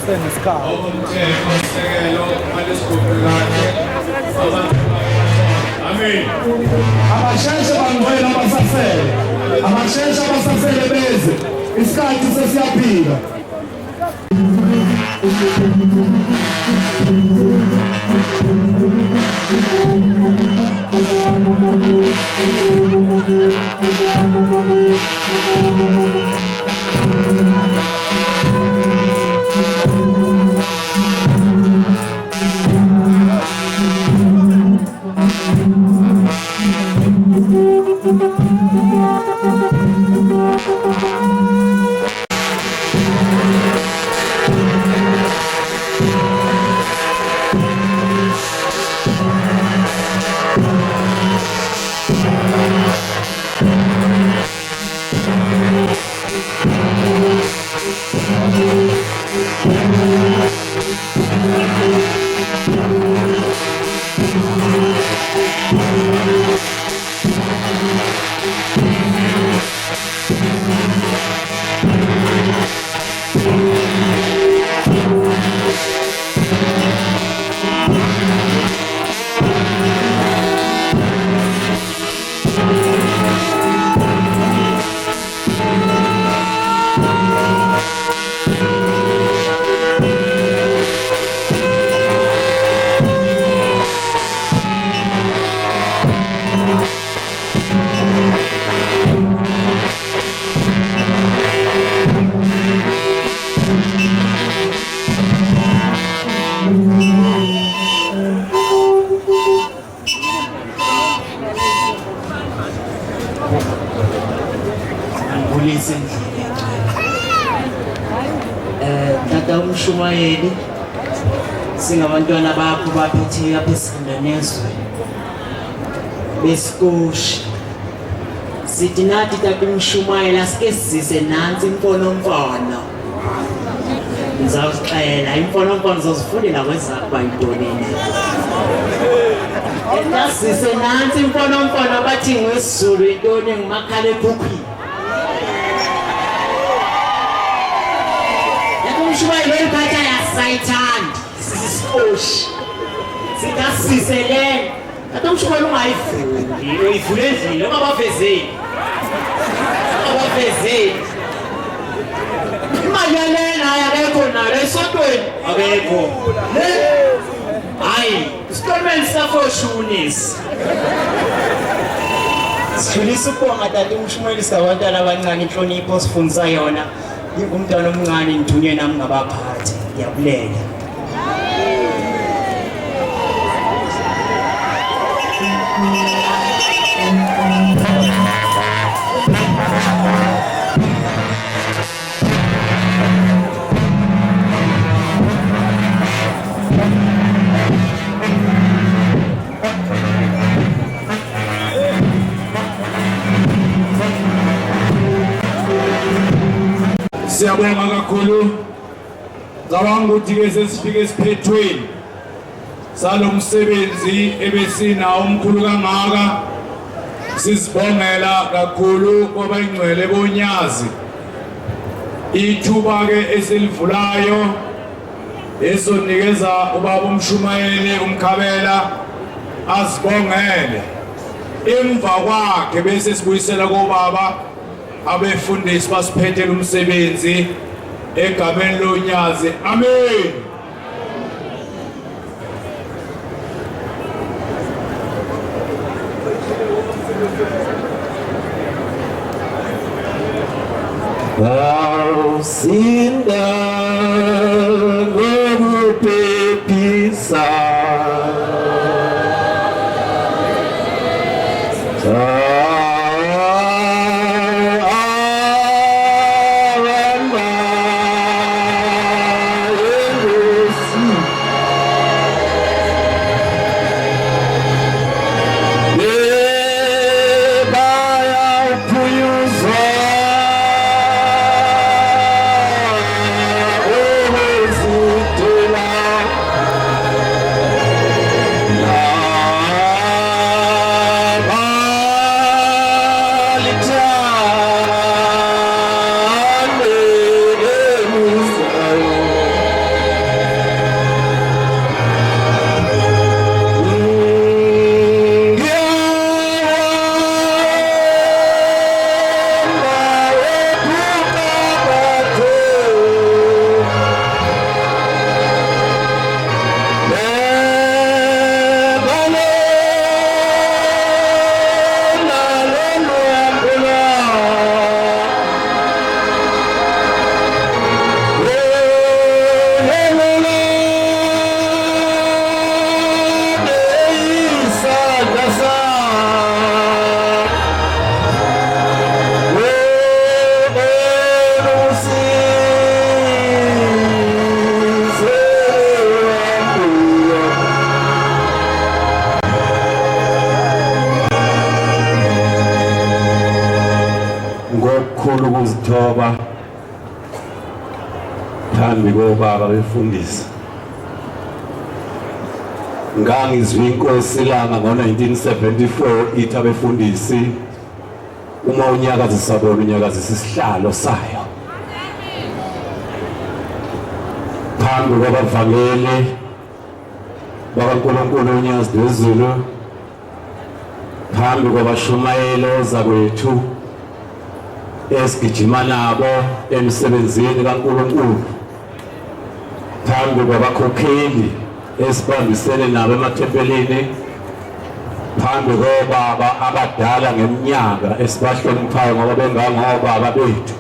Senesikhala. Umthetho sekelo malisigubhekane. Amen. abasheshe bangcwele abasafele abasheshe abasafele beze isikhathi sesiyaphila. Tata uMshumayeli singabantwana bakho baphethe apha eSindanezwe besikoshi sithi nathi tata uMshumayeli asike sizise nansi imfonomfono ngizawuxela imfonomfono zozifundela kwezakho bayidonene Nasise nansi imfonomfono bathi ngwesiZulu intoni ngumakhala ekhukhwini Shumaye leliphatha yasayithanda sisikoshi sikasiselene Tata uMshumayeli ungayivuli uyivule endlini ungabavezeli imali yalena ayakekho nayo esotweni akekho hayi isitolmeni safoshunisi sifundisa ukubonga Tata uMshumayeli sabantwana abancane inhlonipho sifundisa yona ngingumntwana omncane ngithunywe nami ngabaphathi ngiyabulela. Siyabonga kakhulu. Ngicabanga ukuthi ke sesifike esiphethweni salomsebenzi ebesinawo omkhulu kangaka. Sizibongela kakhulu ngoba ingcwele bonyazi ithuba ke esilivulayo esonikeza ubaba umshumayeli umkhabela asibongele. Emva kwakhe bese sibuyisela kobaba abefundisi basiphethele umsebenzi egameni lonyazi. Amen. Sinda ngokuphephisa ukuzithoba phambi kobaba befundisa. Ngangizwe inkosi langa ngo-1974 ithi abefundisi uma unyakazi sabona unyakazisa isihlalo sayo phambi kwabavangeli bakaNkulunkulu unyazi wezulu, phambi kwabashumayeli ozakwethu esigijima nabo emsebenzini kaNkulunkulu, phambi kwabakhokheli esibambisene nabo emathempelini, phambi kobaba abadala ngeminyaka esibahloniphayo ngoba bengangobaba bethu,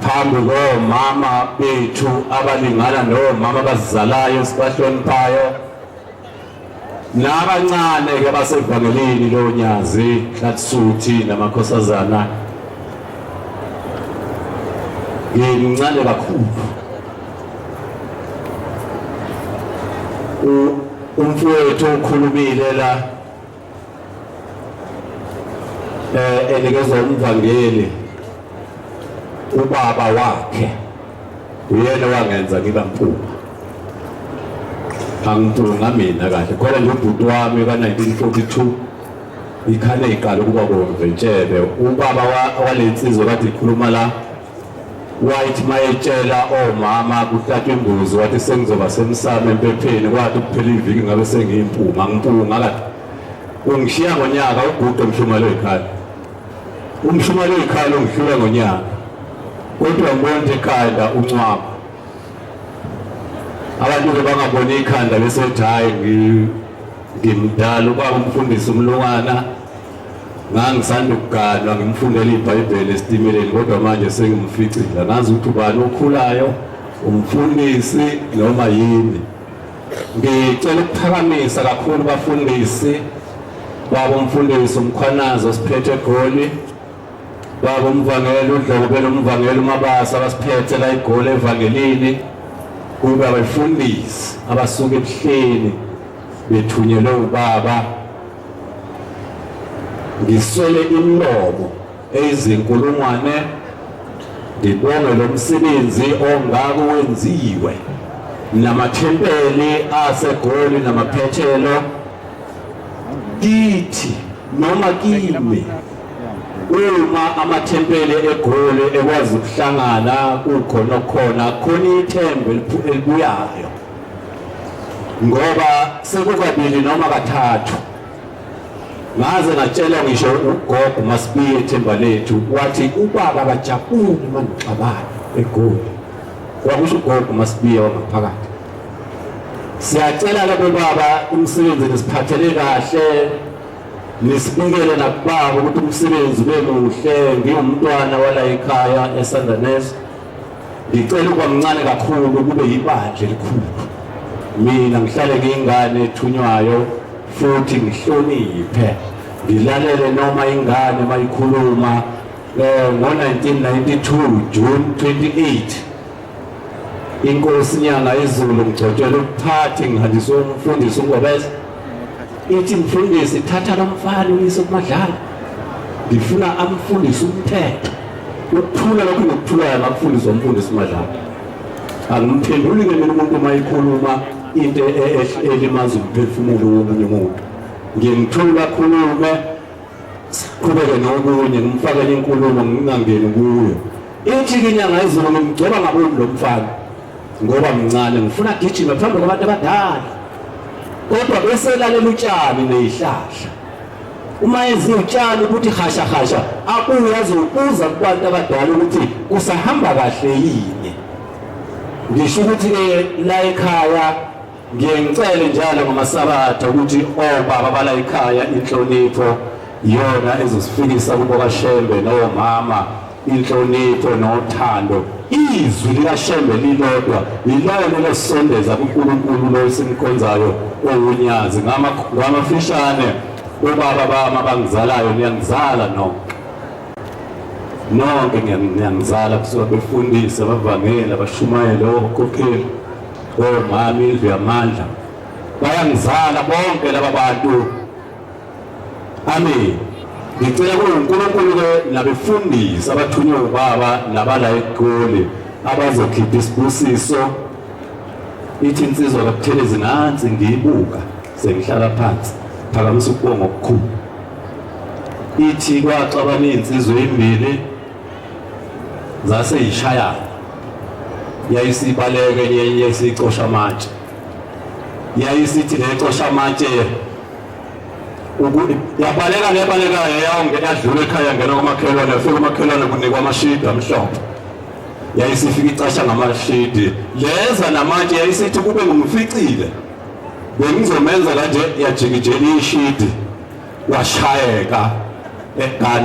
phambi komama bethu abalingana nomama abazizalayo esibahloniphayo, nabancane ke basevangelini lonyazi Hlatsuthi namakhosazana. Ngimncane kakhulu umfowethu ukhulumile la enikezwa umvangeli ubaba wakhe uyena wangenza ngiba mphuma, angimphunga mina kahle khona nje ubhuti wami ka-1942 ikhane iqala ukuba bomventshele ubaba walensizwa kade ikhuluma la wathi mayetshela omama kuthathwa imbuzi wathi sengizoba semsamo empepheni kwathi kuphela iviki ngabe sengiyimphuma ngimphunga kade ungishiya ngonyaka ubhuti umshumalo ekhaya umshumalo ekhaya ungihlula ngonyaka kodwa ngibona ikhanda uncwaba abantu bangabona ikhanda bese hayi ngimdala ubaba umfundisi umlungana ngangisanda ukuganwa ngimfundela iBhayibheli esitimeleni kodwa manje sengimficile ngazi ukuthi ubani okhulayo umfundisi noma yini. Ngicela ukuphakamisa kakhulu bafundisi baba umfundisi uMkhwanazi osiphethe eGoli, baba umvangeli uDlobela umvangeli uMabasa abasiphethe la eGoli evangelini, kube abafundisi abasuka ebuhleni bethunyelwe ubaba. Ngiswele imlomo ezinkulungwane ngibonge lo msebenzi ongako wenziwe namathempeli aseGoli namaphethelo kithi noma kimi. Uma amathempeli eGoli ekwazi ukuhlangana kukhona khona ithemba elibuyayo, ngoba sekukabili noma kathathu ngaze ngatshela ngisho ugogo Masibiya ithemba lethu wathi ubaba kajabule manixabana eGoli. Wakusho ugogo Masibiya wangaphakathi. Siyacela labo baba umsebenzi nisiphathele kahle, nisibikele nakubaba ukuthi umsebenzi ube muhle. Ngingumntwana wala ekhaya eSandanes, ngicela ukuba mncane kakhulu kube yibandla elikhulu. Mina ngihlale ngiyingane ethunywayo futhi ngihloniphe, ngilalele noma ingane mayikhuluma. Ngo-1992 June 28 inkosi inyanga izulu ngigcotshela ukuphathi ngihanjiswe umfundisi uNgobeza. Ithi mfundisi thatha lo mfana uyise kumadlala, ngifuna amfundise umthetho. Ukuthula lokho ngokuthulayo ngakufundisa umfundisi uMadlala. Angimphenduli ke mina umuntu mayikhuluma into elimaza umphefumulo womunye umuntu. Ngimthula khulume siqhubeke nokunye ngimfakele inkulumo ngingangeni kuyo. Ithi inyanga izolo ngigcoba ngaboni lo mfana ngoba mncane ngifuna gijima phambi kwabantu abadala, kodwa bese lalela utshani nezihlahla. Uma enza utshani ukuthi khasha khasha abuye azobuza kubantu abadala ukuthi kusahamba kahle yini. Ngisho ukuthi la ekhaya ngiyengicela njalo ngomasabatha ukuthi obaba bala ekhaya inhlonipho yona ezosifikisa kubo kaShembe nomama, inhlonipho nothando. Izwi likaShembe lilodwa yilona lesondeza kuNkulunkulu lo simkhonzayo owunyazi. Ngamafishane obaba bami abangizalayo niyangizala nonke ngiyangizala kusuka befundisa abavangeli abashumayeli okhokheli omama indlu yamandla bayangizala bonke laba bantu. Amen. Ngicela kuNkulunkulu-ke nabefundisi abathunywe ubaba nabala eGoli abazokhipha isibusiso. Ithi insizwa kaButhelezi nansi ngiyibuka sengihlala phansi phakamisa ukubonga okukhulu. Ithi kwaxabana insizwe ezimbili zaseyishayana, yayisibaleke yenye yayisicosha amatshe, yayisithi lecosha amatshe yabaleka yayongena yadlula ekhaya ngena kwamakhelwane, yafika kwamakhelwane kunikwa amashidi amhlophe, yayisifika icasha ngamashidi leza namatshe. Yayisithi kube ngumficile bengizomenza kanje, yajikijela ishidi washayeka egani.